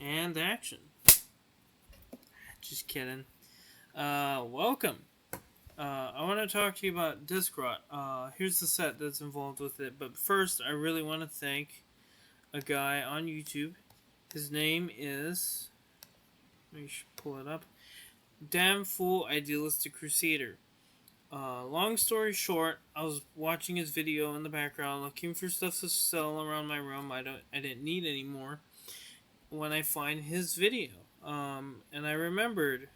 And action. Just kidding. Welcome. I want to talk to you about Discrot. Here's the set that's involved with it. But first, I really want to thank a guy on YouTube. His name is. Let me pull it up. Damn Fool Idealistic Crusader. Long story short, I was watching his video in the background, looking for stuff to sell around my room. I didn't need anymore. When I find his video, and I remembered,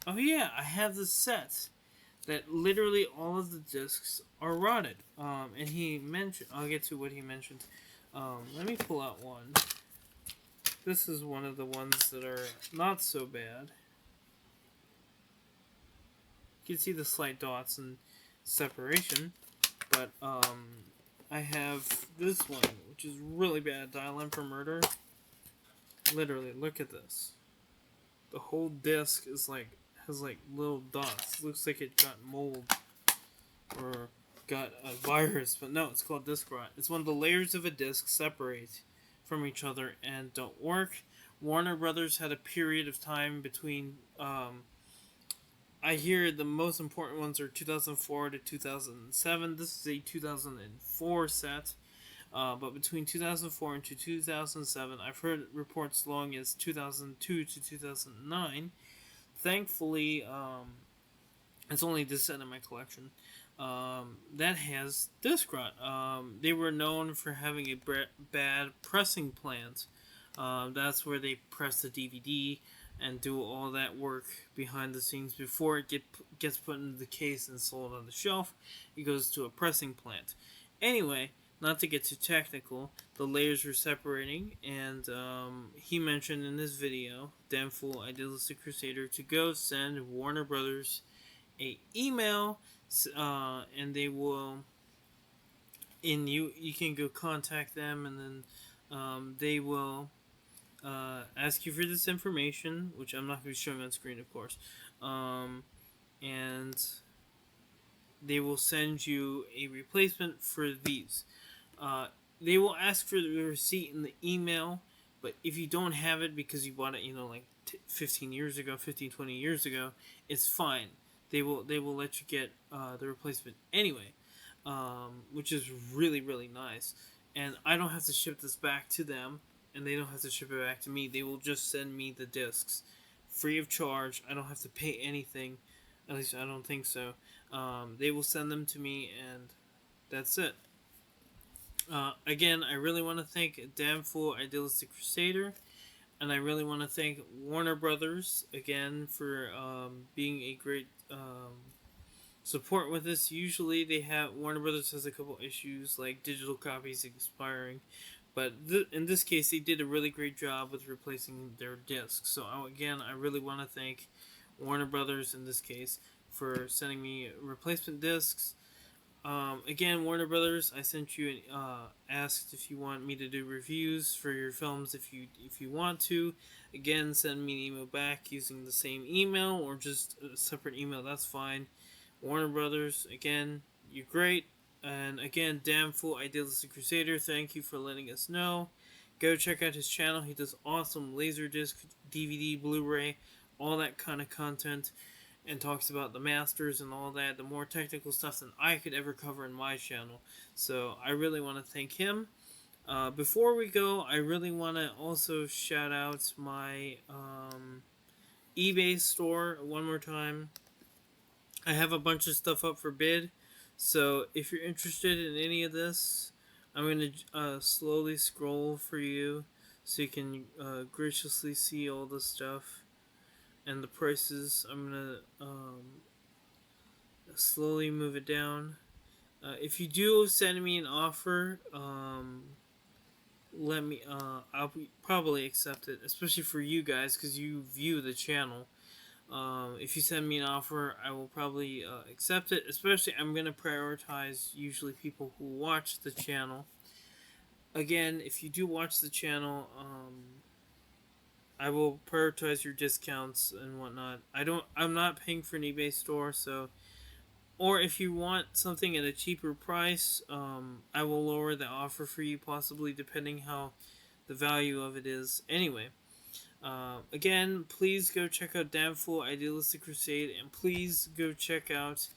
oh yeah, I have this set that literally all of the discs are rotted. And he mentioned, I'll get to what he mentioned. Let me pull out one. This is one of the ones that are not so bad. You can see the slight dots and separation, but I have this one, which is really bad. Dial M for Murder. Literally, look at this. The whole disc is has little dots. Looks like it got mold or got a virus, but no, it's called disc rot. It's when the layers of a disc separate from each other and don't work. Warner Brothers had a period of time between. I hear the most important ones are 2004 to 2007. This is a 2004 set. But between 2004 and 2007, I've heard reports long as 2002 to 2009. Thankfully, it's only this set in my collection that has disc rot. They were known for having a bad pressing plant. That's where they press the DVD and do all that work behind the scenes before it gets put into the case and sold on the shelf. It goes to a pressing plant. Anyway, not to get too technical, the layers were separating, and he mentioned in this video, Damn Fool Idealistic Crusader, to go send Warner Brothers a email, and they will, and you can go contact them, and then they will ask you for this information, which I'm not going to be showing on screen, of course, and they will send you a replacement for these. They will ask for the receipt in the email, but if you don't have it because you bought it, 15 years ago, 20 years ago, it's fine. They will let you get the replacement anyway, which is really, really nice. And I don't have to ship this back to them, and they don't have to ship it back to me. They will just send me the discs free of charge. I don't have to pay anything. At least I don't think so. They will send them to me, and that's it. Again, I really want to thank Damn Fool Idealistic Crusader, and I really want to thank Warner Brothers again for being a great support with this. Usually, Warner Brothers has a couple issues like digital copies expiring, but in this case, they did a really great job with replacing their discs. So again, I really want to thank Warner Brothers in this case for sending me replacement discs. Again, Warner Brothers, I sent you asked if you want me to do reviews for your films. If you want to, again, send me an email back using the same email or just a separate email. That's fine. Warner Brothers, again, you're great. And again, Damn Fool Idealistic Crusader, thank you for letting us know. Go check out his channel. He does awesome Laserdisc, DVD, Blu-ray, all that kind of content, and talks about the masters and all that, the more technical stuff than I could ever cover in my channel. So I really want to thank him. Before we go, I really want to also shout out my eBay store one more time. I have a bunch of stuff up for bid, so if you're interested in any of this, I'm going to slowly scroll for you so you can graciously see all the stuff and the prices. I'm going to slowly move it down. If you do send me an offer, let me. I'll probably accept it, especially for you guys because you view the channel. If you send me an offer, I will probably accept it. Especially, I'm going to prioritize usually people who watch the channel. Again, if you do watch the channel, I will prioritize your discounts and whatnot. I'm not paying for an eBay store, so. Or if you want something at a cheaper price, I will lower the offer for you, possibly depending how the value of it is. Anyway, Again, please go check out Damn Fool Idealistic Crusade, and please go check out,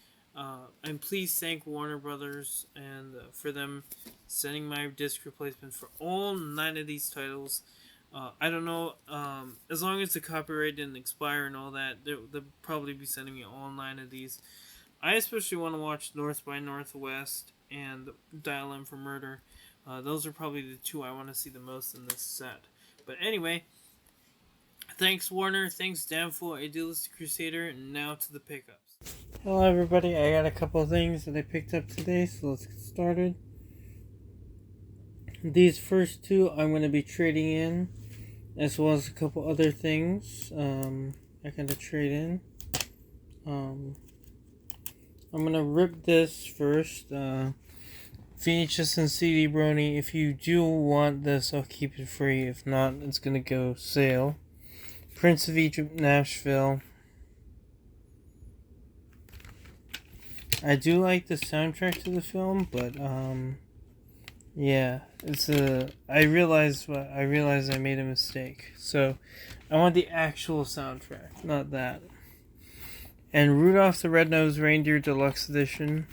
and please thank Warner Brothers and for them sending my disc replacement for all 9 of these titles. I don't know, as long as the copyright didn't expire and all that, they'll probably be sending me all 9 of these. I especially want to watch North by Northwest and Dial M for Murder. Those are probably the 2 I want to see the most in this set. But anyway, thanks Warner, thanks Damnful, Idealistic Crusader, and now to the pickups. Hello everybody, I got a couple of things that I picked up today, so let's get started. These first 2 I'm going to be trading in, as well as a couple other things I got to trade in. I'm going to rip this first. VHS and CD Brony, if you do want this, I'll keep it free. If not, it's going to go sale. Prince of Egypt, Nashville. I do like the soundtrack to the film, but yeah, it's I realized I made a mistake. So I want the actual soundtrack, not that. And Rudolph the Red-Nosed Reindeer Deluxe Edition.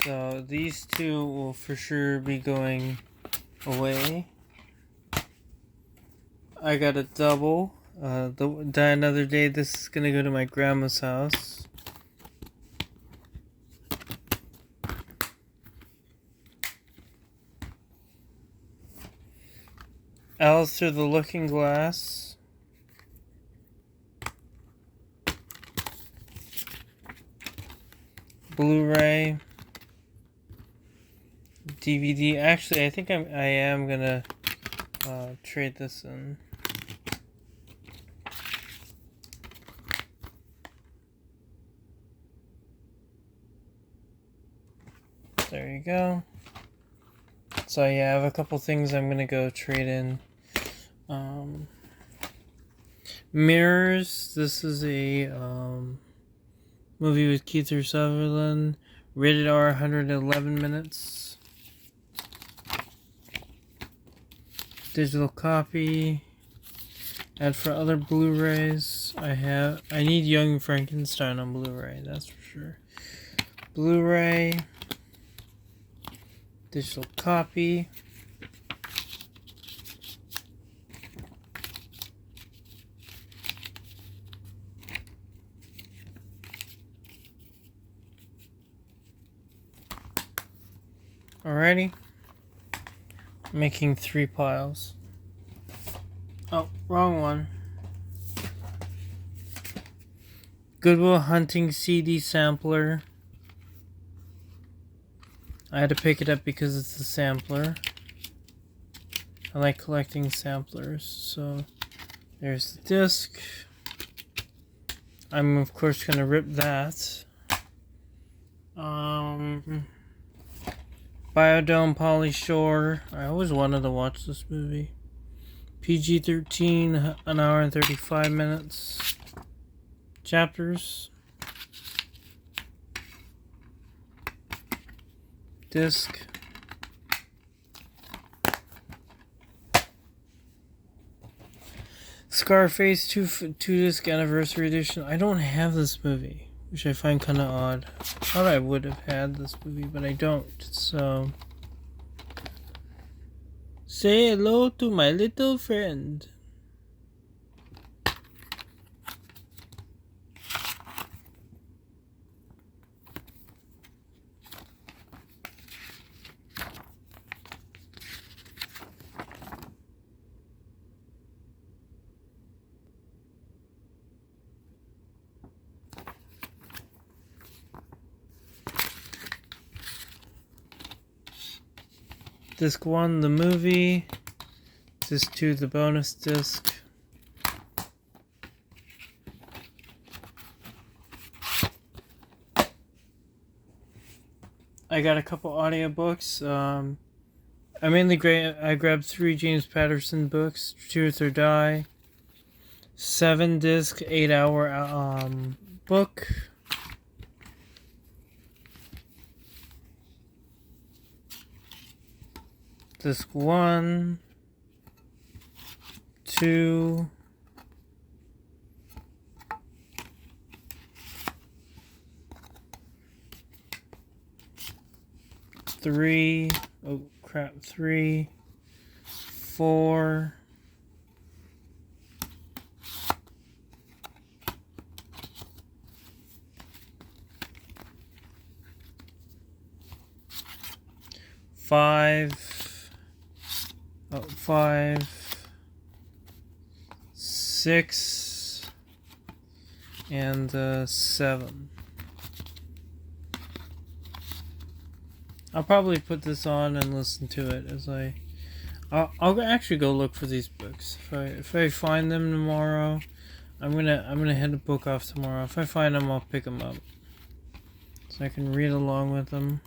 So these 2 will for sure be going away. I got a double. Die Another Day. This is gonna go to my grandma's house. Alice Through the Looking Glass. Blu-ray. DVD. Actually, I think I am gonna trade this in. There you go. So yeah, I have a couple things I'm gonna go trade in. Mirrors. This is a movie with Kiefer Sutherland. Rated R, 111 minutes. Digital copy. And for other Blu-rays, I need Young Frankenstein on Blu-ray, that's for sure. Blu-ray. Digital copy. Alrighty. Making 3 piles. Oh, wrong one. Goodwill Hunting CD sampler. I had to pick it up because it's a sampler. I like collecting samplers, so there's the disc. I'm of course gonna rip that. Biodome Polly Shore. I always wanted to watch this movie. PG-13, 1 hour and 35 minutes. Chapters. Disc. Scarface 2 disc anniversary edition. I don't have this movie, which I find kind of odd. I thought I would have had this movie, but I don't. So, say hello to my little friend. Disc 1, the movie. Disc 2, the bonus disc. I got a couple audiobooks. I grabbed 3 James Patterson books, Truth or Die. 7 disc, 8 hour book. Disc 1, 2, 3, oh crap, 3, 4, 5, 6, and 7. I'll probably put this on and listen to it as I'll actually go look for these books. If I find them tomorrow, I'm gonna head the book off tomorrow. If I find them, I'll pick them up so I can read along with them.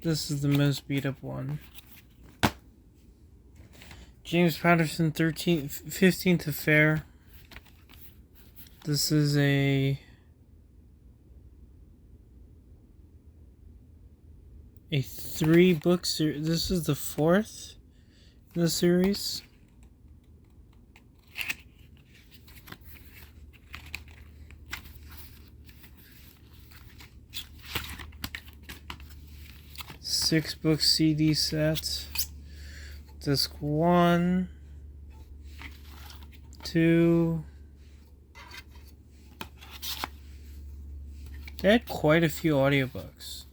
This is the most beat up one. James Patterson, 15th Affair. This is a 3-book series. This is the 4th in the series. Six-book CD set. Disc 1, 2. They had quite a few audiobooks,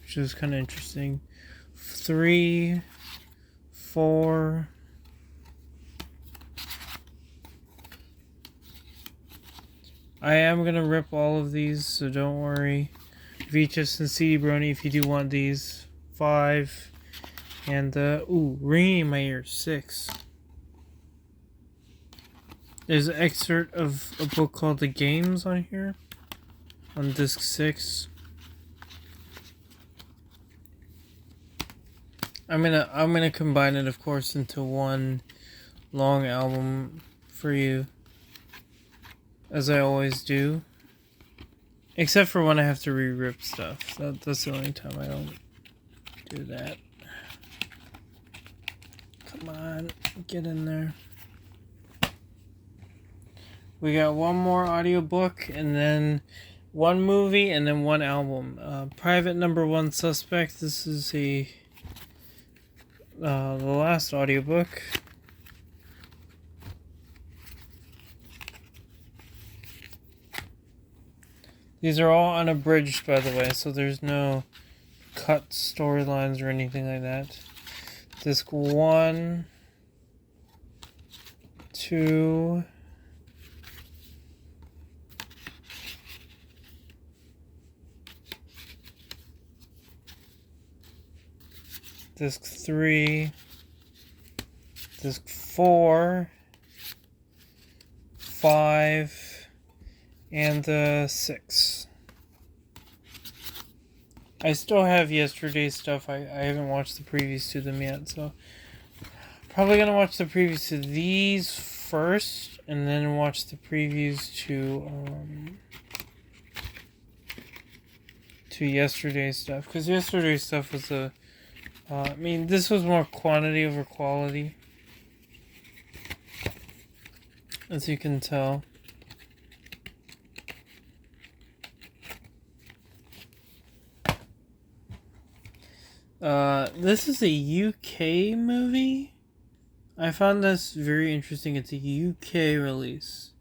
which was kind of interesting. 3, 4. I am going to rip all of these, so don't worry. VHS and CD Brony if you do want these. 5. And, ringing in my ears. 6. There's an excerpt of a book called The Games on here. On disc 6. I'm gonna combine it, of course, into one long album for you, as I always do. Except for when I have to re-rip stuff. That's the only time I don't do that. Come on, get in there. We got one more audiobook, and then one movie, and then one album. Private Number One Suspect. This is the last audiobook. These are all unabridged, by the way, so there's no cut storylines or anything like that. Disc 1, 2, disc 3, disc 4, 5, and 6. I still have yesterday's stuff. I haven't watched the previews to them yet, so probably gonna watch the previews to these first, and then watch the previews to yesterday's stuff. Because yesterday's stuff was this was more quantity over quality, as you can tell. This is a UK movie. I found this very interesting. It's a UK release.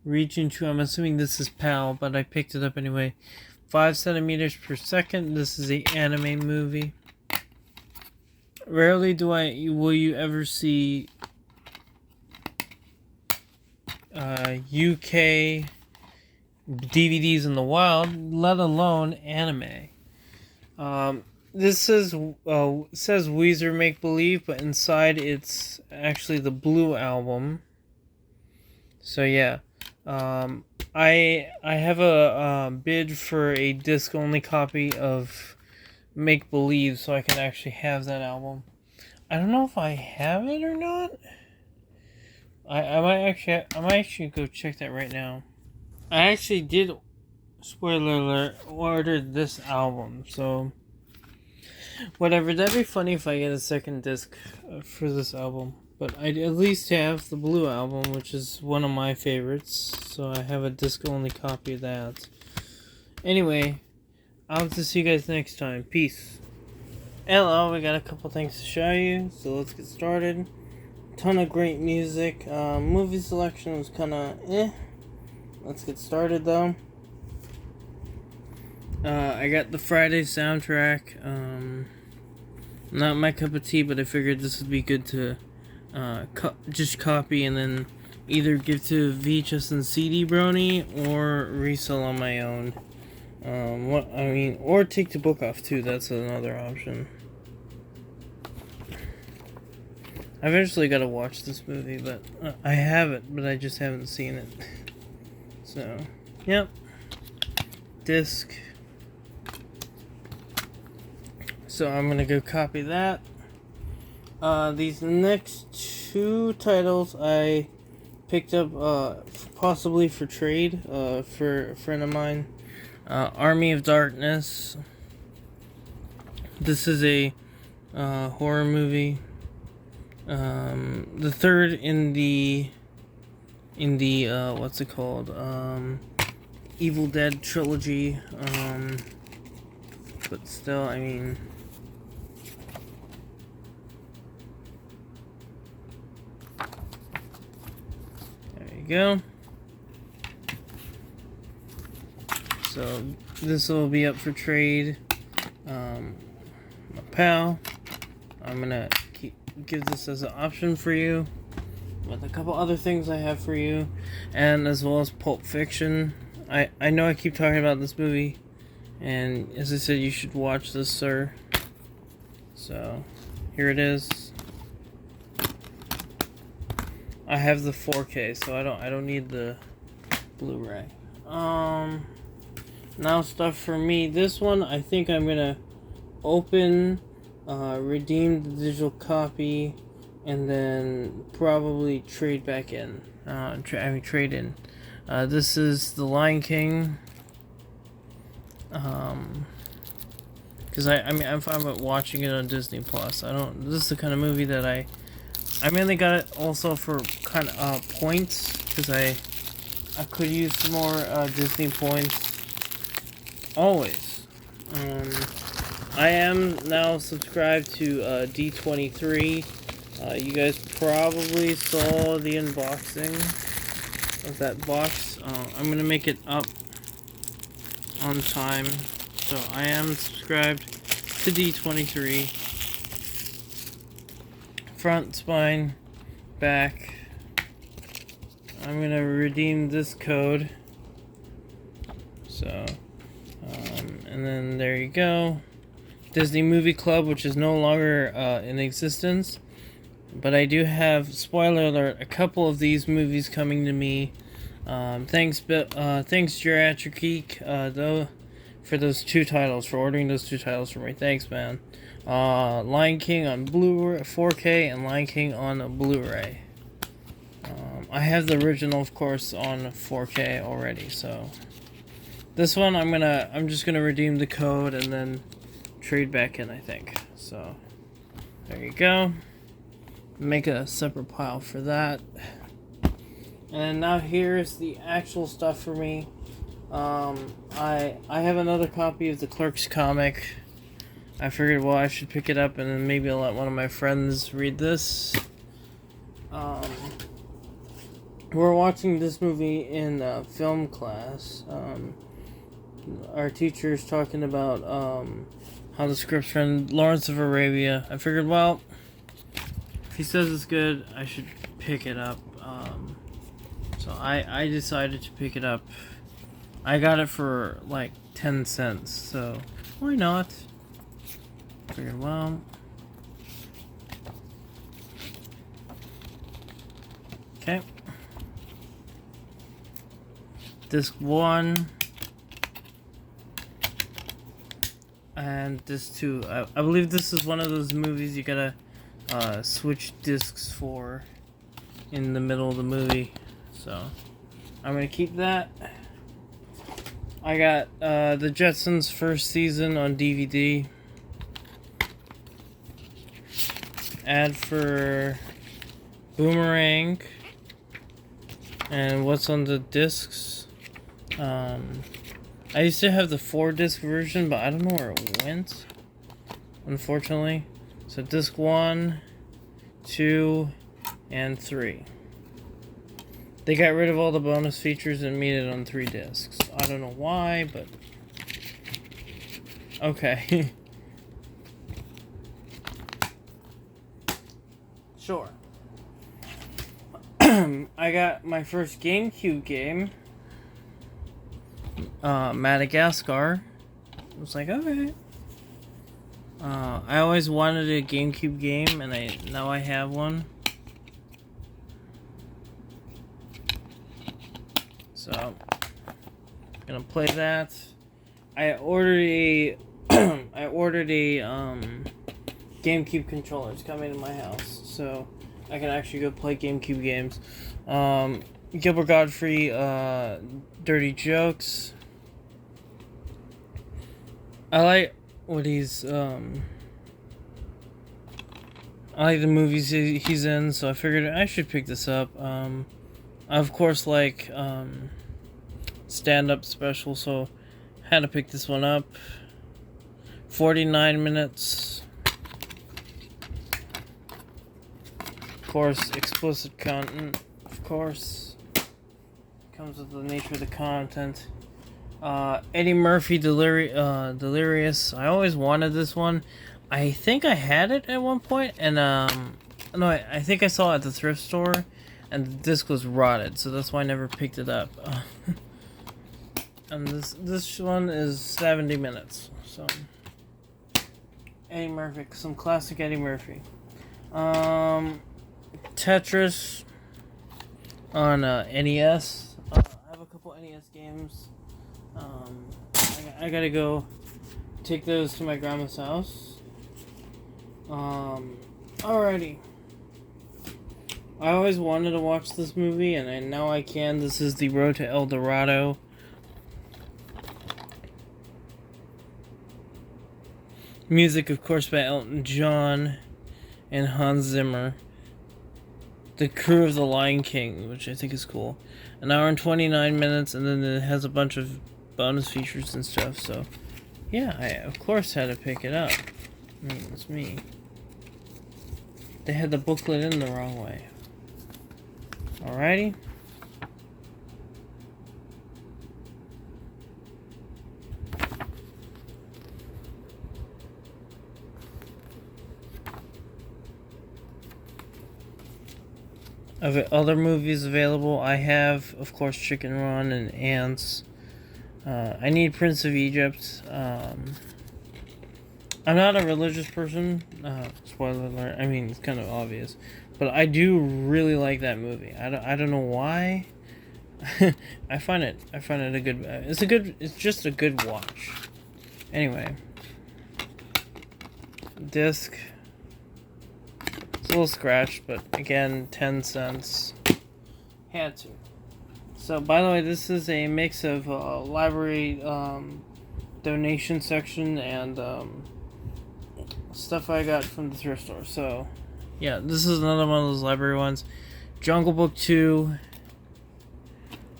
Region 2, I'm assuming this is PAL, but I picked it up anyway. 5 centimeters per second. This is an anime movie. Rarely will you ever see UK DVDs in the wild, let alone anime. This says Weezer Make Believe, but inside it's actually the Blue Album. So yeah, I have a bid for a disc-only copy of Make Believe, so I can actually have that album. I don't know if I have it or not. I might actually go check that right now. I actually did, spoiler alert, order this album, so whatever. That'd be funny if I get a second disc for this album. But I at least have the blue album, which is one of my favorites, so I have a disc-only copy of that. Anyway, I'll have to see you guys next time. Peace. Hello, we got a couple things to show you, so let's get started. Ton of great music. Movie selection was kind of Let's get started though. I got the Friday soundtrack. Not my cup of tea, but I figured this would be good to just copy and then either give to VHS and CD Brony or resell on my own. Or take the book off too. That's another option. I eventually got to watch this movie, but I have it, but I just haven't seen it. So, yep. Disc. So I'm gonna go copy that. These next two titles I picked up possibly for trade for a friend of mine. Army of Darkness. This is a horror movie. The third in the what's it called? Evil Dead trilogy. But still, I mean, there you go. So this will be up for trade. My pal, I'm gonna give this as an option for you with a couple other things I have for you, and as well as Pulp Fiction. I know I keep talking about this movie, and as I said, you should watch this, sir. So here it is. I have the 4K, so I don't need the Blu-ray. Now stuff for me. This one I think I'm gonna open, redeem the digital copy, and then probably trade back in. Trade in. This is The Lion King. Because I'm fine with watching it on Disney Plus. This is the kind of movie that I mainly got it also for kind of points, because I could use some more Disney points. Always. I am now subscribed to D23. You guys probably saw the unboxing of that box. I'm gonna make it up on time. So I am subscribed to D23. Front, spine, back. I'm gonna redeem this code. So, and then there you go. Disney Movie Club, which is no longer in existence. But I do have, spoiler alert, a couple of these movies coming to me. Thanks Geriatric Geek, though, for those two titles, for ordering those two titles for me. Thanks, man. Lion King on Blu-ray 4K and Lion King on Blu-ray. I have the original, of course, on 4K already. So this one, I'm just gonna redeem the code and then trade back in, I think. So there you go. Make a separate pile for that. And now here's the actual stuff for me. I have another copy of the Clerks comic. I figured, well, I should pick it up and then maybe I'll let one of my friends read this. We're watching this movie in film class. Our teacher's talking about how the script's from Lawrence of Arabia. I figured, well, if he says it's good, I should pick it up. So I decided to pick it up. I got it for like 10 cents, so why not? Figured, well, okay. Disc 1 and disc 2. I believe this is one of those movies you gotta switch discs for in the middle of the movie. So I'm gonna keep that. I got the Jetsons first season on DVD. Ad for Boomerang. And what's on the discs? I used to have the 4-disc version, but I don't know where it went, unfortunately. So disc 1, 2, and 3. They got rid of all the bonus features and made it on 3 discs. I don't know why, but... okay. Sure. I got my first GameCube game. Madagascar. I was like, okay. I always wanted a GameCube game, and now I have one. So, gonna play that. I ordered a GameCube controller. It's coming to my house, so I can actually go play GameCube games. Gilbert Godfrey, Dirty Jokes. I like what he's I like the movies he's in, so I figured I should pick this up. I of course like stand-up special, so had to pick this one up. 49 minutes. Of course, explicit content. Of course, comes with the nature of the content. Eddie Murphy, Delirious. I always wanted this one. I think I had it at one point, and no, I think I saw it at the thrift store, and the disc was rotted, so that's why I never picked it up. And this one is 70 minutes. So Eddie Murphy, some classic Eddie Murphy. Tetris on NES. I have a couple NES games. I gotta go take those to my grandma's house. Alrighty. I always wanted to watch this movie, and now I can. This is The Road to El Dorado. Music, of course, by Elton John and Hans Zimmer. The crew of The Lion King, which I think is cool. An hour and 29 minutes, and then it has a bunch of bonus features and stuff, so yeah, I of course had to pick it up. I mean, it's me. They had the booklet in the wrong way. Alrighty. Of other movies available, I have, of course, Chicken Run and Ants. I need Prince of Egypt. I'm not a religious person. Spoiler alert. I mean, it's kind of obvious, but I do really like that movie. I don't know why. I find it a good. It's just a good watch. Anyway, disc. It's a little scratched, but again, 10 cents. Had to. So, by the way, this is a mix of library donation section and stuff I got from the thrift store. So, yeah, this is another one of those library ones. Jungle Book 2.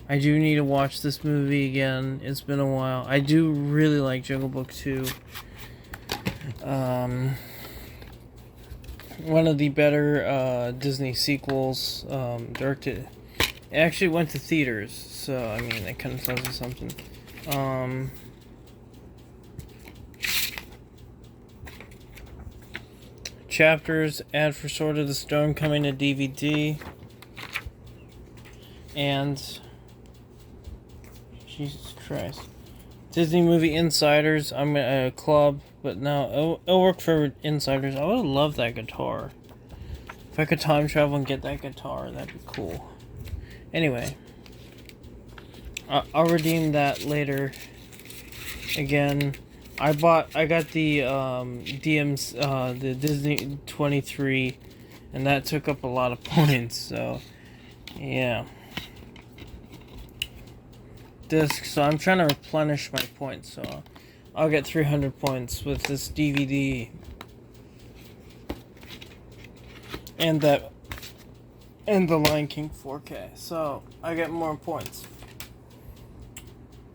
I do need to watch this movie again. It's been a while. I do really like Jungle Book 2. One of the better Disney sequels, directed. It actually went to theaters, so I mean, it kind of tells you something. Chapters, ad for Sword of the Stone coming to DVD, and Jesus Christ, Disney Movie Insiders. I'm a club. But no, it'll work for Insiders. I would love that guitar. If I could time travel and get that guitar, that'd be cool. Anyway, I'll redeem that later. Again, I got the DM's the Disney 23, and that took up a lot of points. So, yeah. disc, so I'm trying to replenish my points. So I'll get 300 points with this DVD. And the Lion King 4K. So I get more points.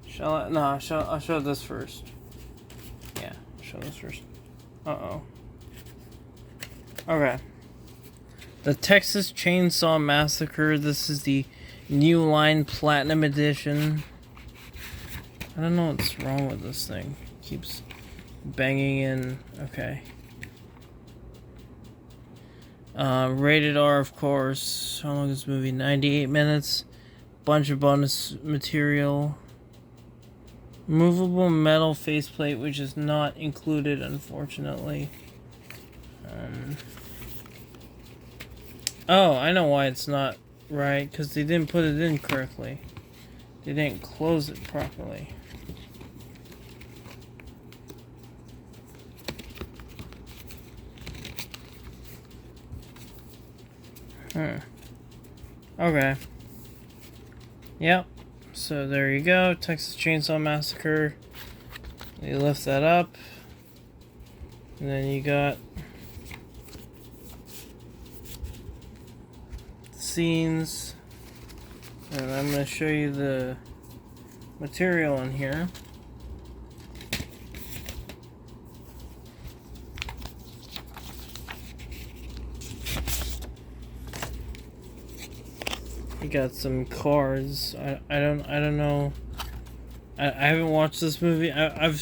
Shall I? No, I'll show this first. Yeah, I'll show this first. Uh-oh. Okay. The Texas Chainsaw Massacre. This is the New Line Platinum Edition. I don't know what's wrong with this thing. It keeps banging in. Okay. Rated R, of course. How long is this movie? 98 minutes. Bunch of bonus material. Movable metal faceplate, which is not included, unfortunately. Oh, I know why it's not right. Because they didn't put it in correctly. They didn't close it properly. Okay. Yep. So there you go. Texas Chainsaw Massacre. You lift that up. And then you got scenes. And I'm going to show you the material in here. You got some cards. I don't know. I haven't watched this movie. I've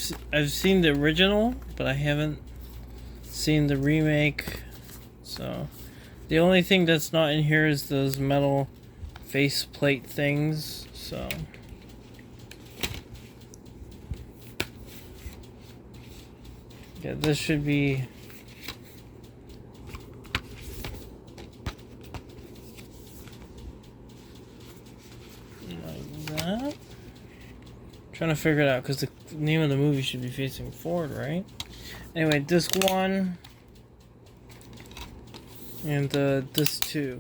seen the original, but I haven't seen the remake. So the only thing that's not in here is those metal faceplate things. So yeah, this should be. Trying to figure it out because the name of the movie should be facing forward, right? Anyway, disc 1 and disc 2.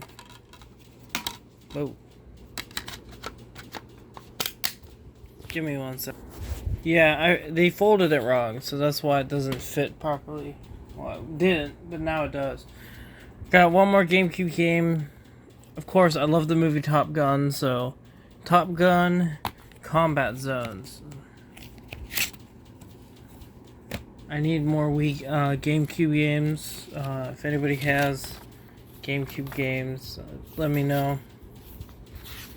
Whoa. Give me 1 sec. Yeah, they folded it wrong, so that's why it doesn't fit properly. Well, it didn't, but now it does. Got one more GameCube game. Of course, I love the movie Top Gun, so Top Gun Combat Zones. I need more GameCube games. If anybody has GameCube games, let me know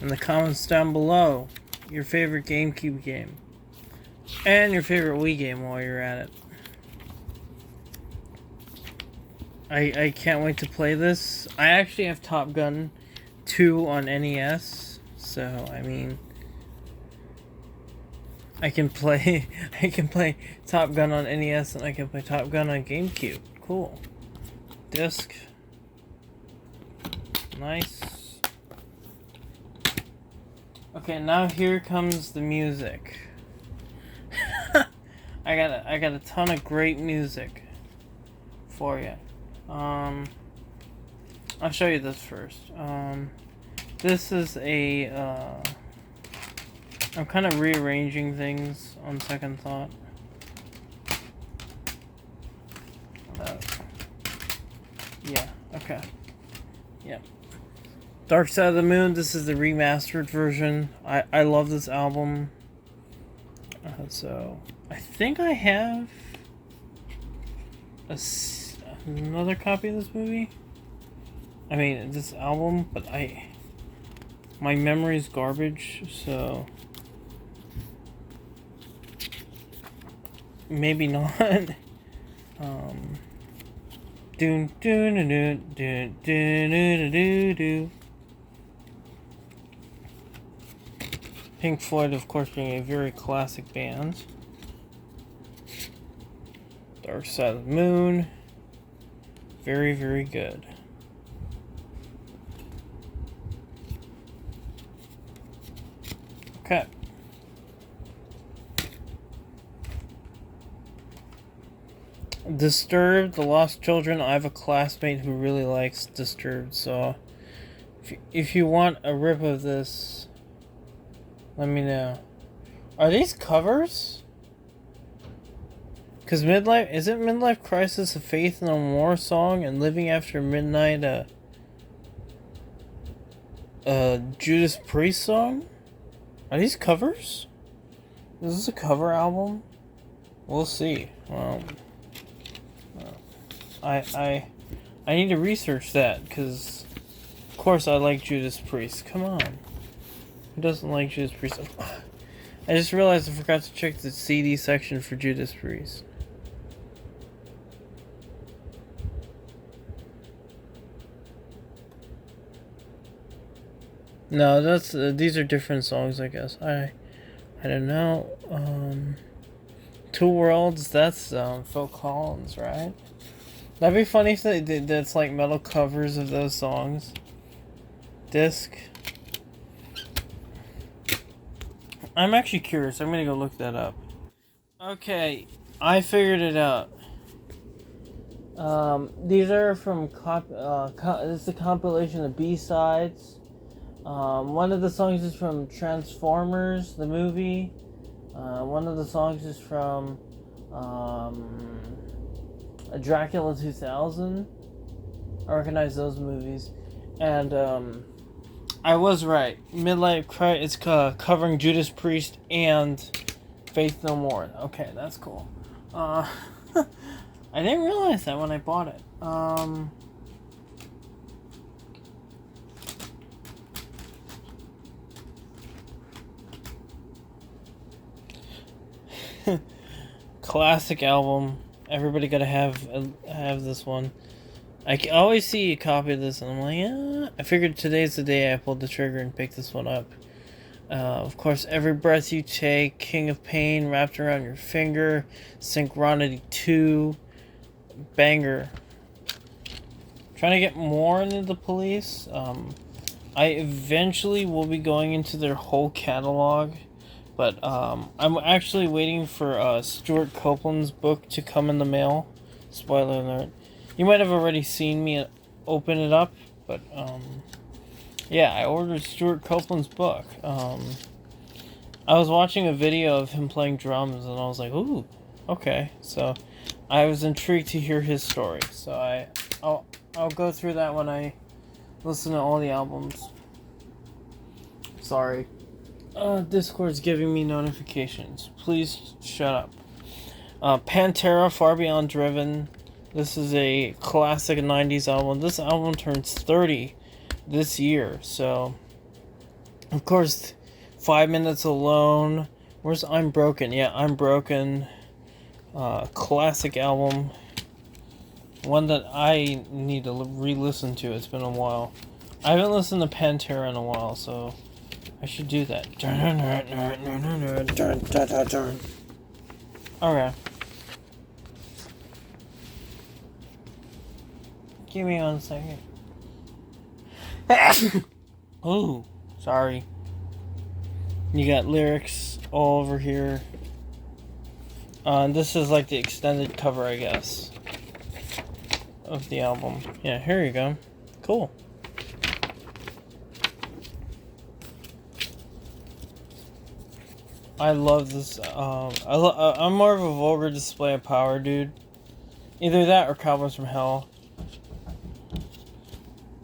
in the comments down below. Your favorite GameCube game and your favorite Wii game while you're at it. I can't wait to play this. I actually have Top Gun 2 on NES, so I mean, I can play Top Gun on NES and I can play Top Gun on GameCube. Cool. Disc. Nice. Okay, now here comes the music. I got a ton of great music for you. I'll show you this first. This is a I'm kind of rearranging things on second thought. Yeah, okay. Yeah. Dark Side of the Moon, this is the remastered version. I love this album. So, I think I have another copy of this movie. I mean, this album, but my memory's garbage, so maybe not. Doon doon doon doon doon doon doon doon. Pink Floyd, of course, being a very classic band. Dark Side of the Moon. Very, very good. Okay. Disturbed, The Lost Children. I have a classmate who really likes Disturbed, so if you want a rip of this, let me know. Are these covers? Because isn't Midlife Crisis a Faith No More song, and Living After Midnight a Judas Priest song? Are these covers? Is this a cover album? We'll see. I need to research that, because of course I like Judas Priest. Come on. Who doesn't like Judas Priest? I just realized I forgot to check the CD section for Judas Priest. No, that's these are different songs, I guess. I don't know. Two Worlds. That's Phil Collins, right? That'd be funny if they did. That's like metal covers of those songs. Disc. I'm actually curious. I'm gonna go look that up. Okay, I figured it out. These are from this is a compilation of B-sides. One of the songs is from Transformers, the movie. One of the songs is from Dracula 2000. I recognize those movies. And I was right. Midlife Crisis is covering Judas Priest and Faith No More. Okay, that's cool. I didn't realize that when I bought it. Classic album. Everybody gotta have this one. I always see a copy of this and I'm like, yeah. I figured today's the day I pulled the trigger and picked this one up. Of course, Every Breath You Take, King of Pain, Wrapped Around Your Finger, Synchronity 2, banger. Trying to get more into the Police. I eventually will be going into their whole catalog. But I'm actually waiting for Stuart Copeland's book to come in the mail. Spoiler alert. You might have already seen me open it up, but yeah, I ordered Stuart Copeland's book. I was watching a video of him playing drums, and I was like, ooh, okay. So I was intrigued to hear his story. So I'll go through that when I listen to all the albums. Sorry. Discord's giving me notifications. Please shut up. Pantera, Far Beyond Driven. This is a classic 90s album. This album turns 30 this year. So, of course, 5 Minutes Alone. Where's I'm Broken? Yeah, I'm Broken. Classic album. One that I need to re-listen to. It's been a while. I haven't listened to Pantera in a while, so I should do that. Okay. Give me 1 second. Oh, sorry. You got lyrics all over here. This is like the extended cover, I guess, of the album. Yeah, here you go. Cool. I love this. I'm more of a vulgar display of power, dude. Either that or Cowboys from Hell.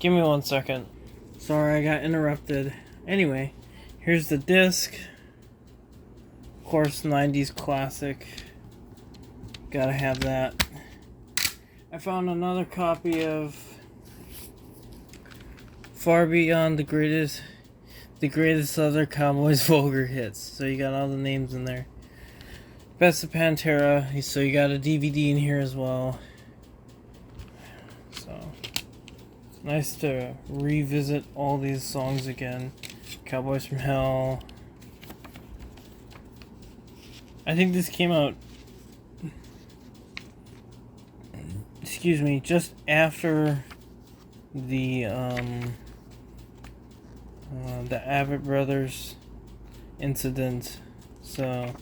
Give me 1 second. Sorry, I got interrupted. Anyway, here's the disc. Of course, 90s classic. Gotta have that. I found another copy of Far Beyond the Greatest Other Cowboys vulgar hits. So you got all the names in there. Best of Pantera. So you got a DVD in here as well. So nice to revisit all these songs again. Cowboys from Hell. I think this came out, excuse me, just after the Abbott Brothers incident. So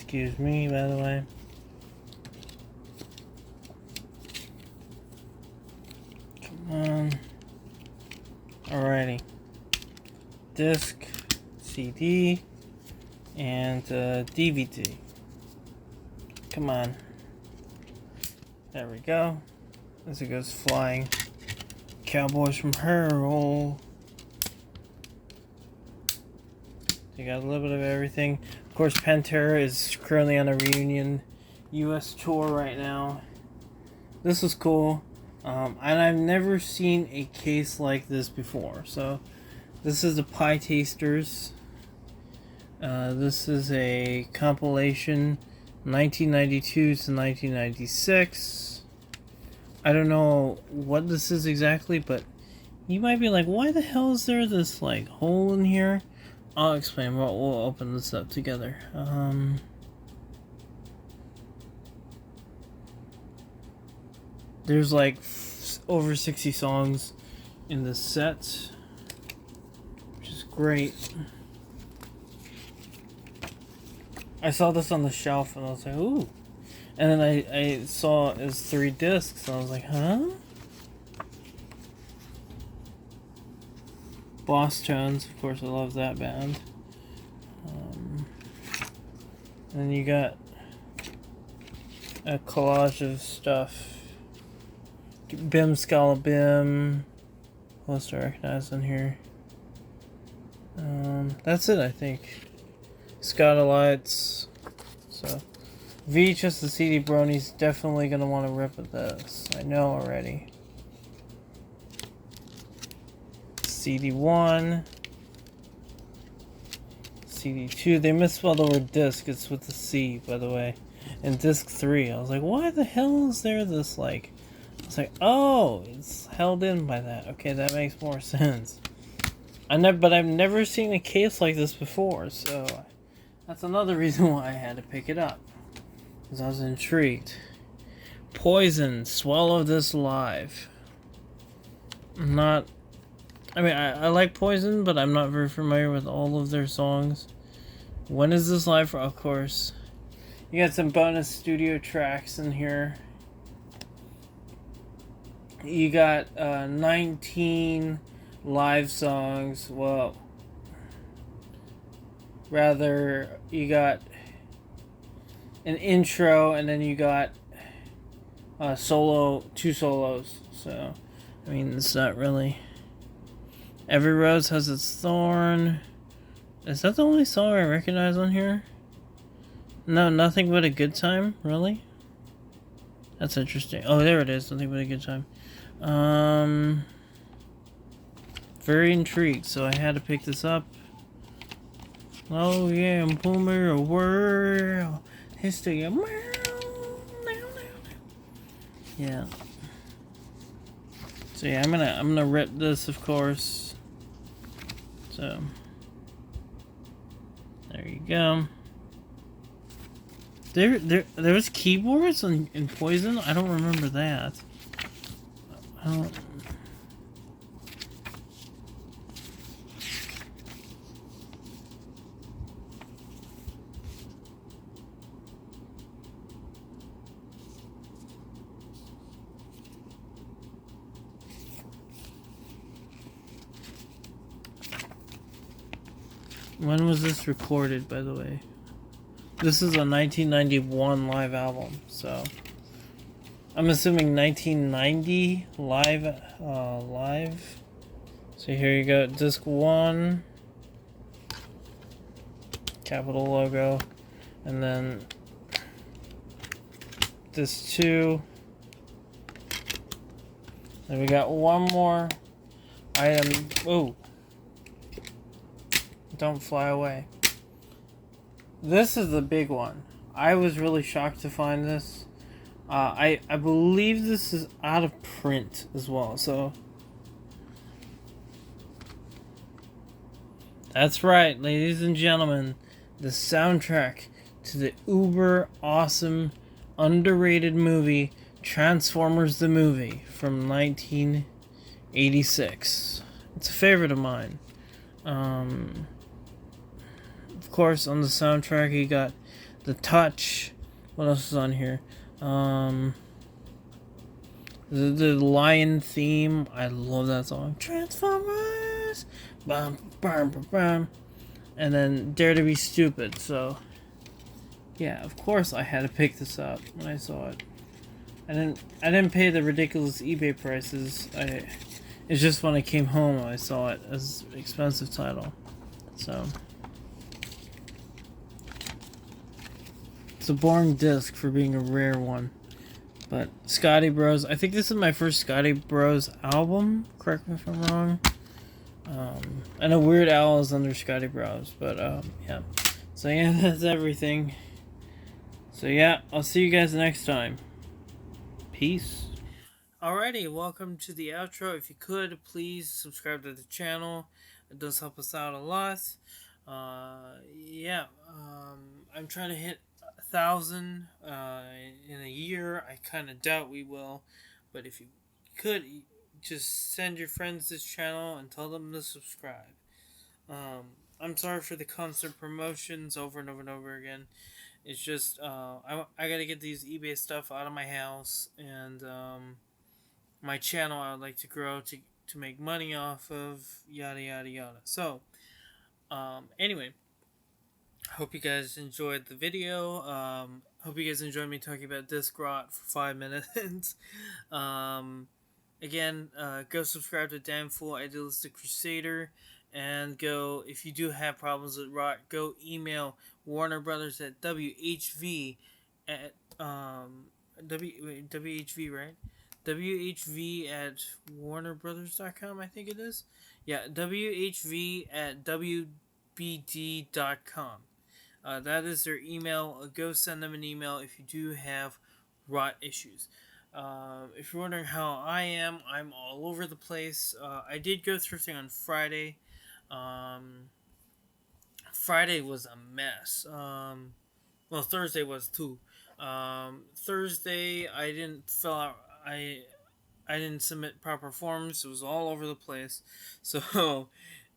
Excuse me, by the way. Come on. Alrighty. Disc, CD, and DVD. Come on. There we go. As it goes flying. Cowboys from Hurl. You got a little bit of everything. Of course, Pantera is currently on a reunion US tour right now. This is cool. And I've never seen a case like this before. So, this is the Pie Tasters. This is a compilation 1992 to 1996. I don't know what this is exactly, but you might be like, why the hell is there this like hole in here? I'll explain. We'll open this up together. There's like over 60 songs in this set, which is great. I saw this on the shelf and I was like, ooh. And then I saw it as 3 discs and I was like, huh? Boss Tones, of course, I love that band. And then you got a collage of stuff. Bim Scala Bim. What else do I recognize in here? That's it, I think. Scotalites. So, VHS and CD Brony's definitely gonna want to rip at this. I know already. CD1. CD2. They misspelled the word disc. It's with the C, by the way. And disc 3. I was like, why the hell is there this, like... It's like, oh, it's held in by that. Okay, that makes more sense. But I've never seen a case like this before, so... That's another reason why I had to pick it up. Because I was intrigued. Poison. Swallow This Live. I like Poison, but I'm not very familiar with all of their songs. When is this live for? Of course. You got some bonus studio tracks in here. You got 19 live songs. Well, rather, you got an intro, and then you got two solos. So, I mean, it's not really... Every Rose Has Its Thorn. Is that the only song I recognize on here? No, Nothing But a Good Time? Really? That's interesting. Oh, there it is. Nothing But a Good Time. Very intrigued, so I had to pick this up. Oh yeah, Boomer World History. Yeah. So yeah, I'm gonna rip this, of course. So there you go. There was keyboards in Poison. I don't remember that. When was this recorded, by the way? This is a 1991 live album, so I'm assuming 1990 live. So here you go, disc 1, capital logo, and then disc 2. Then we got one more item. Ooh. Don't fly away. This is the big one. I was really shocked to find this. I believe this is out of print as well. So that's right, ladies and gentlemen. The soundtrack to the uber awesome, underrated movie Transformers the Movie from 1986. It's a favorite of mine. Of course, on the soundtrack, you got The Touch. What else is on here? The Lion theme. I love that song. Transformers. Bum, bum, bum, bum. And then Dare to Be Stupid. So, yeah, of course I had to pick this up when I saw it. I didn't pay the ridiculous eBay prices. It's just when I came home I saw it as an expensive title. So it's a boring disc for being a rare one. But Scotty Bros, I think this is my first Scotty Bros album. Correct me if I'm wrong. I know Weird Al is under Scotty Bros, but yeah. So yeah, that's everything. So yeah, I'll see you guys next time. Peace. Alrighty, welcome to the outro. If you could, please subscribe to the channel. It does help us out a lot. I'm trying to hit 1,000 in a year. I kind of doubt we will, but if you could, just send your friends this channel and tell them to subscribe. I'm sorry for the constant promotions over and over and over again. It's just I gotta get these eBay stuff out of my house, and my channel I would like to grow to make money off of, yada yada yada. So anyway, hope you guys enjoyed the video. Hope you guys enjoyed me talking about Disc Rot for 5 minutes. Again, go subscribe to Damn Fool Idealistic Crusader, and go, if you do have problems with rot, go email Warner Brothers at WHV at WHV, right? WHV at warnerbrothers.com, I think it is. Yeah, WHV at WBD.com. That is their email. Go send them an email if you do have rot issues. If you're wondering how I am, I'm all over the place. I did go thrifting on Friday. Friday was a mess. Well, Thursday was too. Thursday I didn't fill out. I didn't submit proper forms. It was all over the place. So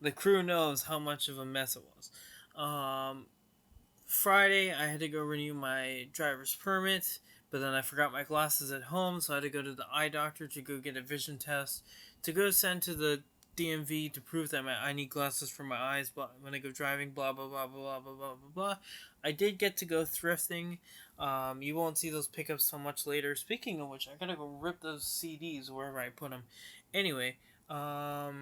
the crew knows how much of a mess it was. Friday I had to go renew my driver's permit, but then I forgot my glasses at home, so I had to go to the eye doctor to go get a vision test, to go send to the DMV to prove that I need glasses for my eyes when I go driving, blah, blah, blah, blah, blah, blah, blah, blah. I did get to go thrifting. You won't see those pickups so much later. Speaking of which, I gotta go rip those CDs wherever I put them. Anyway, I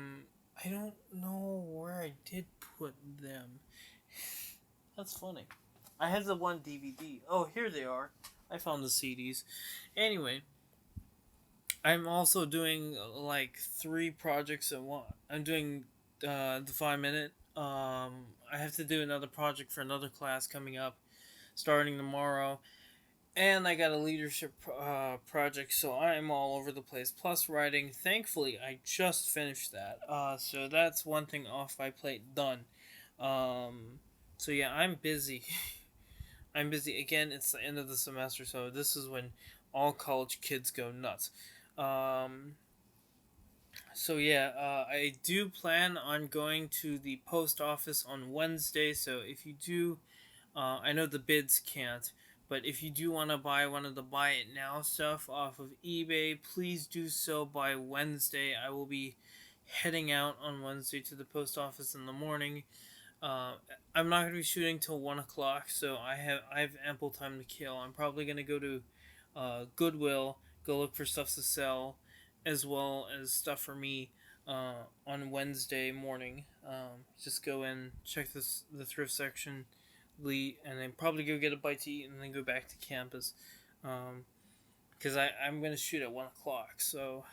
don't know where I did put them. That's funny. I have the one DVD. Oh, here they are. I found the CDs. Anyway, I'm also doing like 3 projects at once. I'm doing the 5 minute. I have to do another project for another class coming up, starting tomorrow. And I got a leadership project, so I'm all over the place. Plus writing. Thankfully, I just finished that. So that's one thing off my plate done. So yeah, I'm busy. I'm busy. Again, it's the end of the semester, so this is when all college kids go nuts. So yeah, I do plan on going to the post office on Wednesday, so if you do, I know the bids can't, but if you do want to buy one of the Buy It Now stuff off of eBay, please do so by Wednesday. I will be heading out on Wednesday to the post office in the morning. I'm not going to be shooting till 1 o'clock, so I have ample time to kill. I'm probably going to go to Goodwill, go look for stuff to sell, as well as stuff for me on Wednesday morning. Just go in, check the thrift section, and then probably go get a bite to eat, and then go back to campus. Because I'm going to shoot at 1 o'clock, so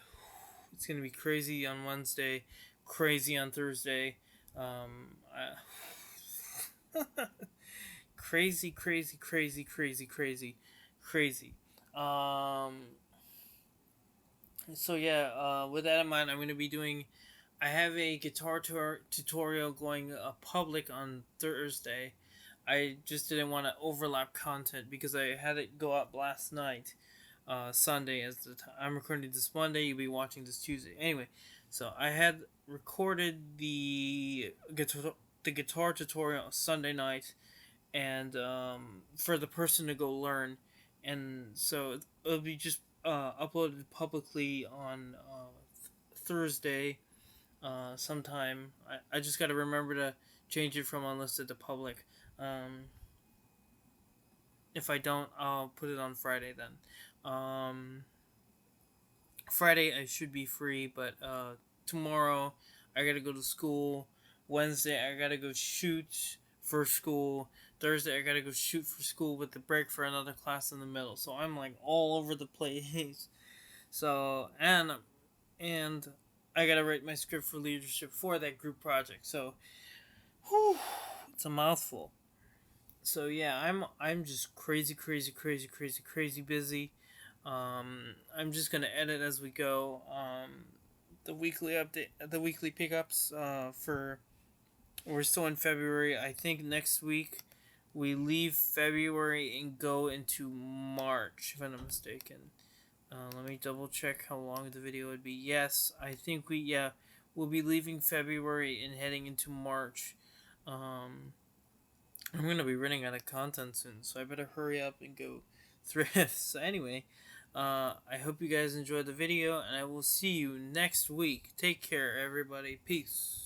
it's going to be crazy on Wednesday, crazy on Thursday. Crazy. So yeah, with that in mind, I'm going to be doing. I have a guitar tutorial going public on Thursday. I just didn't want to overlap content because I had it go up last night, Sunday. As the I'm recording this Monday, you'll be watching this Tuesday. Anyway, so I had recorded the guitar tutorial Sunday night, and for the person to go learn, and so it'll be just uploaded publicly on Thursday sometime. I just got to remember to change it from unlisted to public. If I don't, I'll put it on Friday then. Friday I should be free, but tomorrow I gotta go to school. Wednesday I gotta go shoot for school. Thursday I gotta go shoot for school with the break for another class in the middle. So I'm like all over the place. So and I gotta write my script for leadership for that group project. So, whew, it's a mouthful. So yeah, I'm just crazy busy. I'm just gonna edit as we go. The weekly update, the weekly pickups. For we're still in February. I think next week we leave February and go into March, if I'm not mistaken. Let me double check how long the video would be. Yes, I think we'll be leaving February and heading into March. I'm gonna be running out of content soon, so I better hurry up and go thrift. So anyway, I hope you guys enjoyed the video, and I will see you next week. Take care, everybody. Peace.